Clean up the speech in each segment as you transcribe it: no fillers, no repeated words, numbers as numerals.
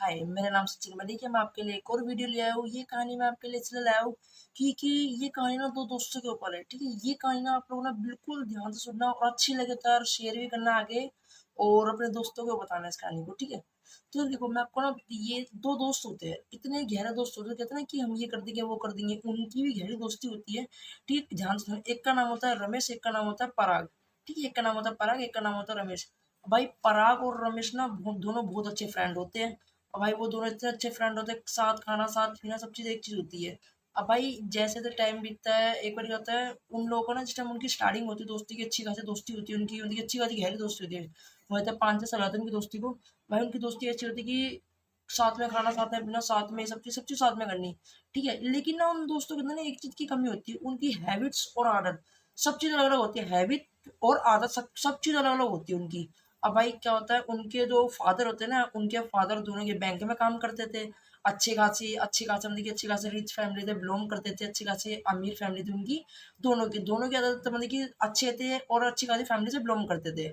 हाय, मेरा नाम सचिन मलिक है। मैं आपके लिए एक और वीडियो ले आया हूँ। ये कहानी मैं आपके लिए इसलिए लाया हूँ क्योंकि ये कहानी ना 2 दोस्तों के ऊपर है, ठीक है? ये कहानी ना आप लोग ना बिल्कुल ध्यान से सुनना और अच्छी लगे तो यार शेयर भी करना आगे और अपने दोस्तों को बताना इस कहानी को, ठीक है? तो देखो मैं आपको ना ये 2 दोस्त होते हैं, इतने गहरे दोस्त होते हैं, कहते हैं ना कि हम ये कर देंगे, वो कर देंगे, उनकी भी गहरी दोस्ती होती है, ठीक है? ध्यान से सुनो, एक का नाम होता है रमेश, एक का नाम होता है पराग, ठीक है? एक का नाम होता है पराग, एक का नाम होता है रमेश। भाई पराग और रमेश ना दोनों बहुत अच्छे फ्रेंड होते हैं। और भाई वो दोनों इतने अच्छे फ्रेंड होते हैं, साथ खाना साथ पीना सब चीज़ एक चीज़ होती है। अब भाई जैसे तो टाइम बीतता है, एक बार क्या होता है, उन लोगों को ना जिस टाइम उनकी स्टार्टिंग होती है दोस्ती की, अच्छी खासी दोस्ती होती है उनकी उनकी अच्छी खासी गहरी दोस्ती होती है। वो होता है 5 से 7 साल उनकी दोस्ती को। भाई उनकी दोस्ती ऐसी होती है कि साथ में खाना, साथ में पीना, साथ में सब चीज़ साथ में करनी, ठीक है? लेकिन ना उन दोस्तों के अंदर ना एक चीज़ की कमी होती है, उनकी हैबिट्स और आदत सब चीज़ अलग-अलग होती है। हैबिट और आदत सब चीज़ अलग-अलग होती है उनकी। अब भाई क्या होता है, उनके जो फादर होते हैं ना, उनके फादर दोनों के बैंक में काम करते थे। अच्छी खासी मतलब कि अच्छी खासी रिच फैमिली से बिलॉन्ग करते थे, अच्छी खासी अमीर फैमिली थी उनकी। दोनों की आदत मतलब कि अच्छे थे और अच्छी खासी फैमिली से बिलॉन्ग करते थे।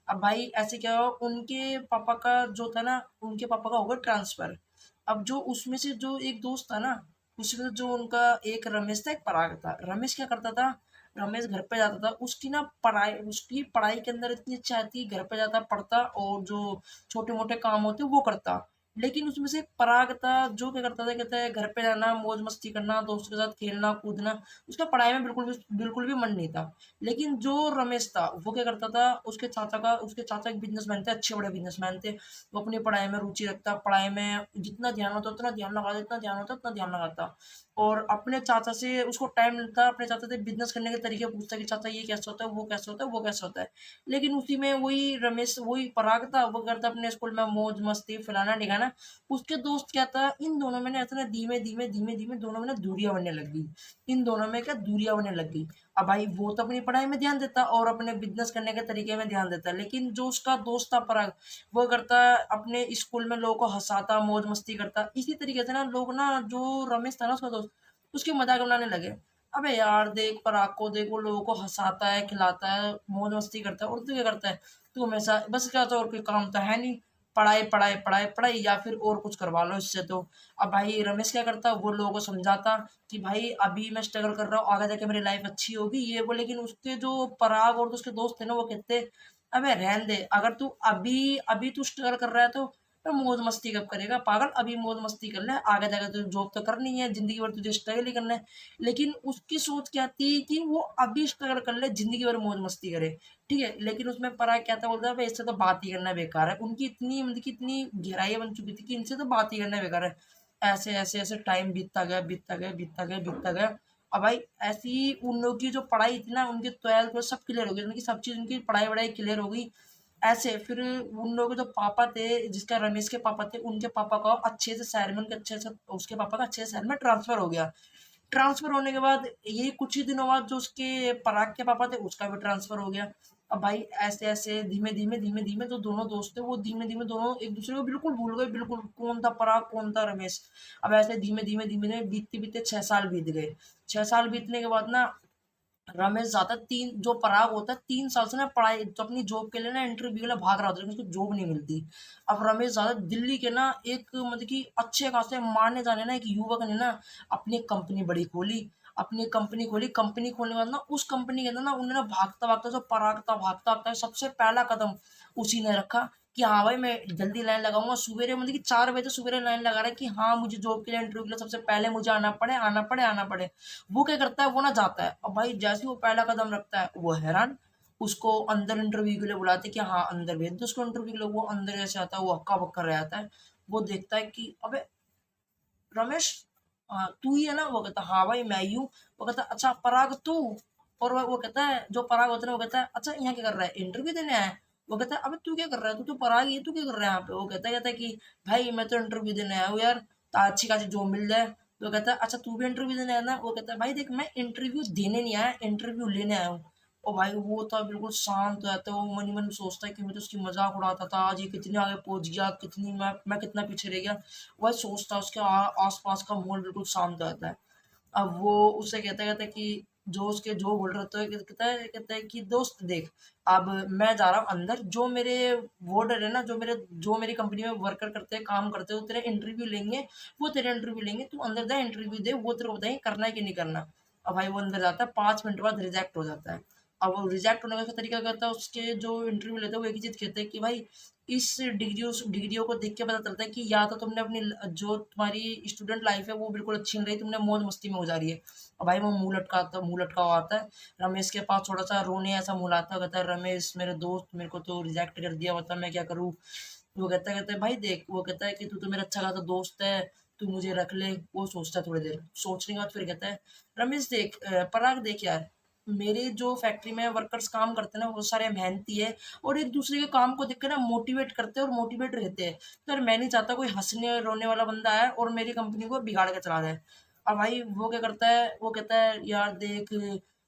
अब भाई ऐसे क्या हुआ, उनके पापा का जो था ना, उनके पापा का हो गया ट्रांसफ़र। अब जो उसमें से जो एक दोस्त था ना, उसमें जो उनका एक रमेश था, एक पराग था। रमेश क्या करता था, रमेश घर पे जाता था, उसकी पढ़ाई के अंदर इतनी इच्छा थी, घर पे जाता, पढ़ता और जो छोटे-मोटे काम होते वो करता। लेकिन उसमें से एक पराग था जो क्या करता था, कहता है घर पे जाना, मौज-मस्ती करना, दोस्तों के साथ खेलना, कूदना, उसका पढ़ाई में बिल्कुल भी मन नहीं था। लेकिन जो रमेश था, वो क्या करता था, उसके चाचा एक बिज़नेसमैन थे, अच्छे बड़े बिज़नेसमैन थे। वो अपनी पढ़ाई में रुचि रखता, पढ़ाई में जितना ध्यान होता उतना ध्यान लगाता, जितना ध्यान होता उतना ध्यान लगाता। और अपने चाचा से उसको टाइम मिलता, अपने चाचा से बिज़नेस करने के तरीके पूछता कि चाचा ये कैसे होता है, वो कैसे होता है, वो कैसे होता है। लेकिन उसी में वही पराग था, वो करता अपने स्कूल में मौज-मस्ती, फलाना-ढिकाना। उसके दोस्त क्या था, इन दोनों में ना ऐसे ना धीमे-धीमे दोनों में ना दूरियाँ बनने लग गई। इन दोनों में क्या दूरियाँ बनने लग गई। अब भाई वो तो अपनी पढ़ाई में ध्यान देता और अपने बिज़नेस करने के तरीके में ध्यान देता। लेकिन जो उसका दोस्त था पराग, वो करता अपने स्कूल में लोगों को हँसाता, मौज-मस्ती करता। इसी तरीके से ना लोग ना जो रमेश था ना उसका दोस्त, उसकी मज़ाक बनाने लगे। अबे यार देख पराग को देख, वो लोगों को हँसाता है, खिलाता है, मौज-मस्ती करता है और तू क्या करता है? तू हमेशा बस क्या होता है, और कोई काम तो है नहीं। पढ़ाई, पढ़ाई, पढ़ाई, पढ़ाई या फिर और कुछ करवा लो इससे तो। अब भाई रमेश क्या करता, वो लोगों को समझाता कि भाई अभी मैं स्ट्रगल कर रहा हूँ, आगे जाके मेरी लाइफ़ अच्छी होगी ये वो। लेकिन उसके जो पराग और उसके दोस्त थे ना, वो कहते, "अबे रहने दे, अगर तू अभी अभी तू स्ट्रगल कर रहा है तो मौज मस्ती कब करेगा पागल, अभी मौज मस्ती कर ले, आगे जाकर तुझे जॉब तो करनी है, ज़िंदगी भर तुझे स्ट्रगल ही करना है।" लेकिन उसकी सोच क्या थी कि वो अभी स्ट्रगल कर ले, ज़िंदगी भर मौज मस्ती करे, ठीक है? लेकिन उसमें पराग क्या था, बोलता है, "भई इससे तो बात ही करना बेकार है।" उनकी इतनी मतलब कि इतनी गहराई बन चुकी थी कि इनसे तो बात ही करना बेकार है। ऐसे टाइम बीतता गया, बीतता गया, बीतता गया, बीतता गया। अब भाई ऐसे ही उन लोगों की जो पढ़ाई थी ना, उनकी 12th सब क्लियर हो गई, उनकी सब चीज़ उनकी पढ़ाई-वढ़ाई क्लियर हो गई। ऐसे फिर उन लोगों के जो पापा थे, जिसका रमेश के पापा थे, उनके पापा का अच्छे से शहर में, उनके अच्छे से उसके पापा का अच्छे से शहर में ट्रांसफ़र हो गया। ट्रांसफ़र होने के बाद ये कुछ ही दिनों बाद जो उसके पराग के पापा थे, उसका भी ट्रांसफ़र हो गया। अब भाई ऐसे-ऐसे धीमे-धीमे जो दोनों दोस्त थे, वो धीमे-धीमे दोनों एक-दूसरे को बिल्कुल भूल गए, बिल्कुल कौन था पराग, कौन था रमेश। अब ऐसे धीमे-धीमे बीतते-बीतते 6 साल बीत गए। 6 साल बीतने के बाद ना रमेश जाता है, 3 जो पराग होता है 3 साल से ना पढ़ाई तो अपनी जॉब के लिए ना इंटरव्यू के लिए भाग रहा होता है, लेकिन उसको जॉब नहीं मिलती। अब रमेश जाता है दिल्ली के ना एक मतलब कि अच्छे खासे माने जाने ना एक युवक ने ना अपनी एक कंपनी बड़ी खोली। अपनी कंपनी खोली, कंपनी खोलने के बाद ना उस कंपनी के अंदर ना उन्होंने भागता-भागता जो पराग था, भागता-भागता सबसे पहला कदम उसी ने रखा कि हाँ भाई मैं जल्दी लाइन लगाऊँगा। सवेरे मतलब कि 4 बजे सवेरे लाइन लगा रहा है कि हाँ, मुझे जॉब के लिए इंटरव्यू के लिए सबसे पहले मुझे आना पड़े, आना पड़े, आना पड़े। वो क्या करता है, वो ना जाता है। अब भाई जैसे ही वो पहला कदम रखता है, वो हैरान, उसको अंदर इंटरव्यू के लिए बुलाते हैं कि हाँ, अंदर भेज दो उसको इंटरव्यू के लिए। वो अंदर जैसे आता है, वो हक्का-बक्का रह जाता है। वो देखता है कि अबे रमेश, तू ही है ना? वो कहता है, हाँ भाई मैं ही हूँ। वो कहता है, अच्छा पराग तू? और वो कहता है, जो पराग होता है ना, वो कहता है, अच्छा यहाँ क्या कर रहा है? इंटरव्यू देने आया है? वो कहता है, अबे तू क्या कर रहा है? तू तो पराग ही है, तू क्या कर रहा है यहाँ पे? वो कहता है कि भाई मैं तो इंटरव्यू देने आया हूँ यार, अच्छी खासी जॉब मिल जाए। तो कहता है, अच्छा तू भी इंटरव्यू देने आया ना? वो कहता है, भाई देख मैं इंटरव्यू देने नहीं आया, इंटरव्यू लेने आया हूँ। और भाई वो था बिल्कुल शांत रहता है, वो मन ही मन सोचता है कि मैं तो उसकी मजाक उड़ाता था, आज ये कितने आगे पहुंच गया, कितनी मैं कितना पीछे रह गया। वह सोचता है, उसके आस-पास का माहौल बिल्कुल शांत रहता है। अब वो उससे कहता है कि जो उसके जो बोल रहा होता है, कहता है कि दोस्त देख, अब मैं जा रहा हूँ अंदर, जो मेरे वार्डर है ना, जो मेरी कंपनी में वर्कर करते हैं, काम करते हैं, वो तेरे इंटरव्यू लेंगे, वो तेरे इंटरव्यू लेंगे, तू अंदर जा इंटरव्यू दे, वो तेरे को बताएंगे करना है कि नहीं करना। अब भाई वो अंदर जाता है, 5 मिनट बाद रिजेक्ट हो जाता है। अब वो रिजेक्ट होने का तरीका क्या होता है, उसके जो इंटरव्यू लेते हैं वो एक ही चीज कहते हैं कि भाई इस डिग्रियों को देख के पता चलता है कि या तो तुमने अपनी जो तुम्हारी स्टूडेंट लाइफ है वो बिल्कुल अच्छी नहीं रही, तुमने मौज मस्ती में गुजारी है। और भाई वो मुंह लटका हुआ आता है। रमेश के पास थोड़ा सा रोने ऐसा मुंह आता है, कहता है रमेश मेरे दोस्त मेरे को तो रिजेक्ट कर दिया, बता मैं क्या करूँ। वो कहता है भाई देख, वो कहता है कि तू तो मेरा अच्छा खासा दोस्त है, तू मुझे रख ले। वो सोचता है थोड़ी देर, सोचने के बाद फिर कहता है रमेश देख, पराग देख यार, मेरे जो फैक्ट्री में वर्कर्स काम करते हैं ना वो सारे मेहनती है, और एक दूसरे के काम को देख के ना मोटिवेट करते हैं और मोटिवेट रहते हैं। तो यार मैं नहीं चाहता कोई हंसने रोने वाला बंदा है और मेरी कंपनी को बिगाड़ के चला जाए। अब भाई वो क्या करता है, वो कहता है यार देख,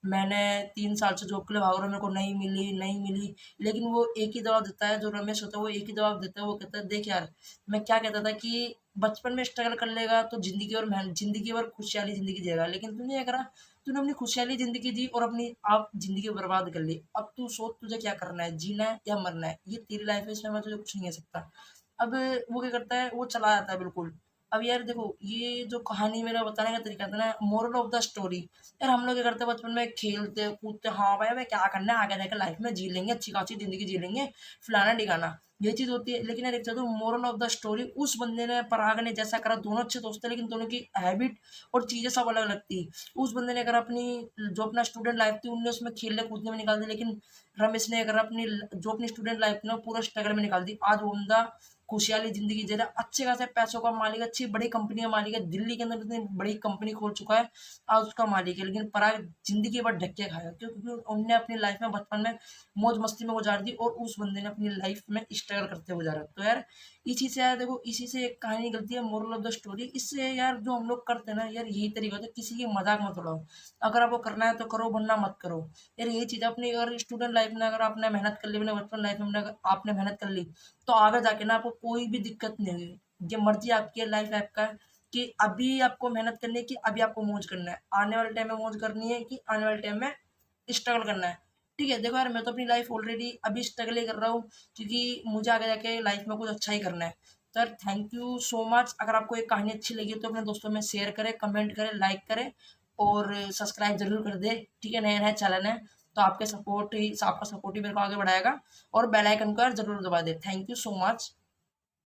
मैंने 3 साल से जॉब के लिए भाग रहा हूँ, मेरे को नहीं मिली। लेकिन वो एक ही जवाब देता है, जो रमेश होता है वो एक ही जवाब देता है, वो कहता है देख यार, मैं क्या कहता था कि बचपन में स्ट्रगल कर लेगा तो जिंदगी और खुशहाली जिंदगी जिएगा, लेकिन तूने क्या करा, तूने अपनी खुशहाली जिंदगी जी और अपनी आप जिंदगी बर्बाद कर ली। अब तू सोच तुझे क्या करना है, जीना है या मरना है, ये तेरी लाइफ है, इसमें मैं तुझे कुछ नहीं कह सकता। अब वो क्या करता है, वो चला जाता है बिल्कुल। अब यार देखो, ये जो कहानी मेरा बताने का तरीका था ना, मोरल ऑफ द स्टोरी, यार हम लोग क्या करते हैं बचपन में, खेलते कूदते, हाँ भाई हमें क्या करना है, आगे जाकर लाइफ में जी लेंगे, अच्छी खासी जिंदगी जी लेंगे, फलाना ढिकाना, ये चीज होती है। लेकिन यार एक चलो मोरल ऑफ द स्टोरी, उस बंदे ने पराग ने जैसा करा, दोनों अच्छे दोस्त थे लेकिन दोनों की हैबिट और चीजें सब अलग अलग थी। उस बंदे ने अगर अपनी जो अपना स्टूडेंट लाइफ थी उनने उसमें खेलने कूदने में निकाल दी, लेकिन रमेश ने अगर अपनी स्टूडेंट लाइफ थी ना पूरा स्ट्रगल में निकाल दी। आज वो बंदा खुशहाली जिंदगी जी रहा है, अच्छे खासे पैसों का मालिक है, अच्छी बड़ी कंपनी का मालिक है, दिल्ली के अंदर इतनी बड़ी कंपनी खोल चुका है, आज उसका मालिक है। लेकिन पराग जिंदगी भर ढक्के खाया, क्यों? क्योंकि उनने अपनी लाइफ में बचपन में मौज मस्ती में गुजार दी और उस बंदे ने अपनी लाइफ में स्ट्रगल करते हुए गुजारा। तो यार इसी से यार देखो, इसी से एक कहानी निकलती है, मोरल ऑफ द स्टोरी। इससे यार जो हम लोग करते हैं ना यार, यही तरीका होता है, किसी की मजाक मत उड़ाओ, अगर आपको करना है तो करो वरना मत करो। यार यही चीज अपनी अगर स्टूडेंट लाइफ में अगर आपने मेहनत कर ली, अपने बचपन लाइफ में अगर आपने मेहनत कर ली, तो आगे जाके ना आपको कोई भी दिक्कत नहीं होगी। ये मर्जी आपकी है, लाइफ आपका है कि अभी आपको मेहनत करनी है कि अभी आपको मौज करना है, आने वाले टाइम में मौज करनी है कि आने वाले टाइम में स्ट्रगल करना है। ठीक है, देखो यार मैं तो अपनी लाइफ ऑलरेडी अभी स्ट्रगल ही कर रहा हूँ, क्योंकि मुझे आगे जाके लाइफ में कुछ अच्छा ही करना है। तो यार थैंक यू सो मच। अगर आपको ये कहानी अच्छी लगी तो अपने दोस्तों में शेयर करें, कमेंट करें, लाइक करें और सब्सक्राइब जरूर कर दे। ठीक है, नया नया चैनल है तो आपका सपोर्ट ही मेरे को आगे बढ़ाएगा। और बेल आइकन को यार जरूर दबा दे। Thank you so much.